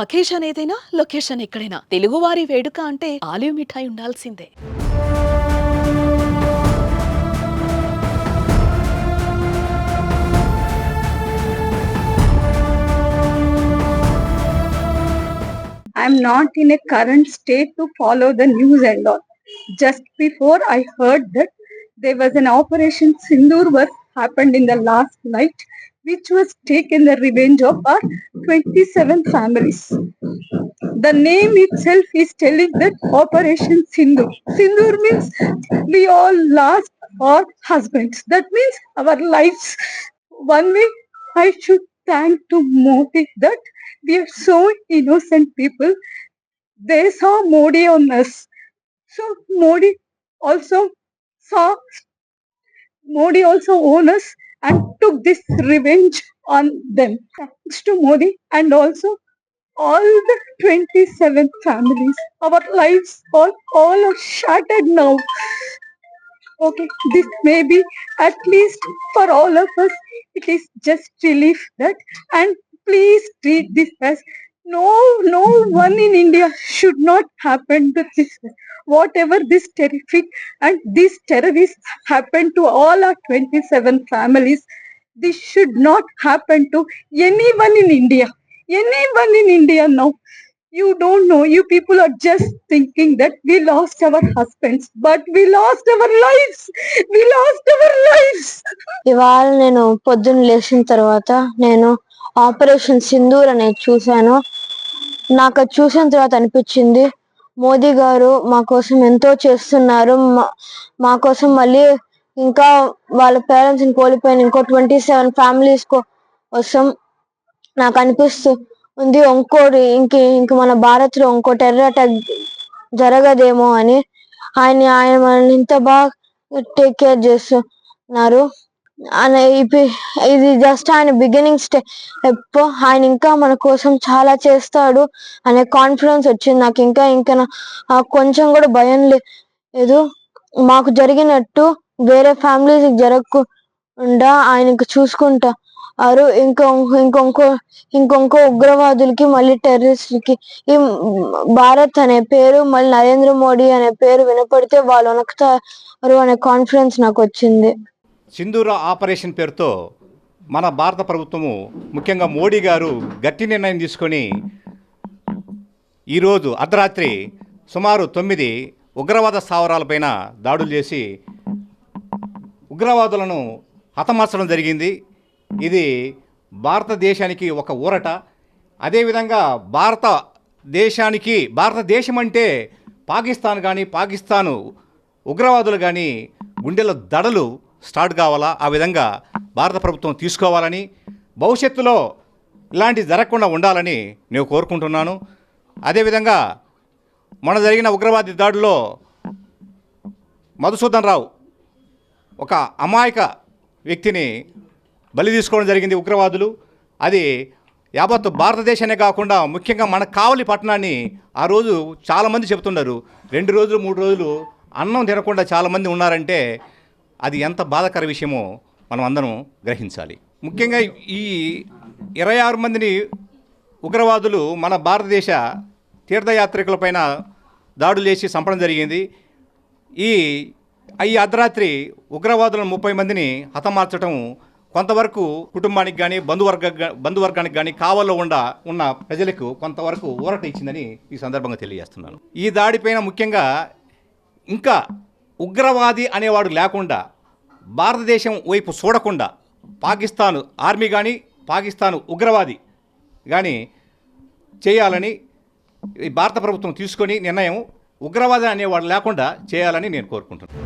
Occasion ఏదైనా location ఎక్కడైనా తెలుగువారి వేడుక అంటే ఆలివ్ మిఠాయి ఉండాల్సిందే. I'm not in a current state to follow the news and all. Just before I heard that there was an Operation Sindoor was happened in the last night, which was taken the revenge of our 27 families. The name itself is telling that Operation Sindoor. Sindoor means we all lost our husbands. That means our lives. One way I should thank to Modi that we are so innocent people. They saw Modi on us. So also saw Modi also owned us and took this revenge on them. Thanks to Modi and also all the 27 families. Our lives all are shattered now. Okay, this may be at least for all of us, it is just relief that, and please treat this as no one in India should not happen to this. Whatever this terrific and these terrorists happened to all our 27 families, this should not happen to anyone in India. Anyone in India now. You don't know, you people are just thinking that we lost our husbands, but we lost our lives. We lost our lives. ఇవాళ నేను పొద్దున్న లేచిన తర్వాత నేను operation Sindoor అనేది చూశాను. నాకు అది చూసిన తర్వాత అనిపించింది మోదీ గారు మా కోసం ఎంతో చేస్తున్నారు. మా కోసం మళ్ళీ ఇంకా వాళ్ళ పేరెంట్స్ ని కోల్పోయిన ఇంకో 27 ఫ్యామిలీస్ కోసం నాకు అనిపిస్తుంది ఇంకోటి ఇంక మన భారత్ లో ఇంకో టెర్రర్ అటాక్ జరగదేమో అని. ఆయన మనల్ని ఇంత బాగా టేక్ కేర్ చేస్తున్నారు. ఇది జస్ట్ ఆయన బిగినింగ్ స్టెప్. ఆయన ఇంకా మన కోసం చాలా చేస్తాడు అనే కాన్ఫిడెన్స్ వచ్చింది నాకు. ఇంకా కొంచెం కూడా భయం లేదు. మాకు జరిగినట్టు వేరే ఫ్యామిలీస్ జరగకుండా ఆయన చూసుకుంటారు. ఇంకొంకో ఉగ్రవాదులకి మళ్ళీ టెర్రరిస్టులకి ఈ భారత్ అనే పేరు మళ్ళీ నరేంద్ర మోడీ అనే పేరు వినపడితే వాళ్ళు వణుకుతారు అనే కాన్ఫిడెన్స్ నాకు వచ్చింది. సింధూర ఆపరేషన్ పేరుతో మన భారత ప్రభుత్వము ముఖ్యంగా మోడీ గారు గట్టి నిర్ణయం తీసుకొని ఈరోజు అర్ధరాత్రి సుమారు 9 ఉగ్రవాద స్థావరాలపైన దాడులు చేసి ఉగ్రవాదులను హతమార్చడం జరిగింది. ఇది భారతదేశానికి ఒక ఊరట. అదేవిధంగా భారతదేశం అంటే పాకిస్తాన్ కానీ పాకిస్తాను ఉగ్రవాదులు కానీ గుండెల దడలు స్టార్ట్ కావాలా, ఆ విధంగా భారత ప్రభుత్వం తీసుకోవాలని, భవిష్యత్తులో ఇలాంటి జరగకుండా ఉండాలని నేను కోరుకుంటున్నాను. అదేవిధంగా మొన్న జరిగిన ఉగ్రవాది దాడుల్లో మధుసూదన్ రావు ఒక అమాయక వ్యక్తిని బలి తీసుకోవడం జరిగింది ఉగ్రవాదులు. అది యావత్తు భారతదేశానే కాకుండా ముఖ్యంగా మన కావలి పట్టణాన్ని ఆ రోజు చాలామంది చెబుతున్నారు 2 రోజులు 3 రోజులు అన్నం తినకుండా చాలామంది ఉన్నారంటే అది ఎంత బాధాకర విషయమో మనం అందరం గ్రహించాలి. ముఖ్యంగా ఈ 26 మందిని ఉగ్రవాదులు మన భారతదేశ తీర్థయాత్రికులపైన దాడులు చేసి చంపడం జరిగింది. ఈ అర్ధరాత్రి ఉగ్రవాదులను 30 మందిని హతమార్చడం కొంతవరకు కుటుంబానికి కానీ బంధువర్గానికి కానీ కావల్లో ఉన్న ప్రజలకు కొంతవరకు ఊరట ఇచ్చిందని ఈ సందర్భంగా తెలియజేస్తున్నాను. ఈ దాడిపైన ముఖ్యంగా ఇంకా ఉగ్రవాది అనేవాడు లేకుండా భారతదేశం వైపు చూడకుండా పాకిస్తాన్ ఆర్మీ కానీ పాకిస్తాన్ ఉగ్రవాది కానీ చేయాలని భారత ప్రభుత్వం తీసుకొని నిర్ణయం ఉగ్రవాది అనేవాడు లేకుండా చేయాలని నేను కోరుకుంటున్నాను.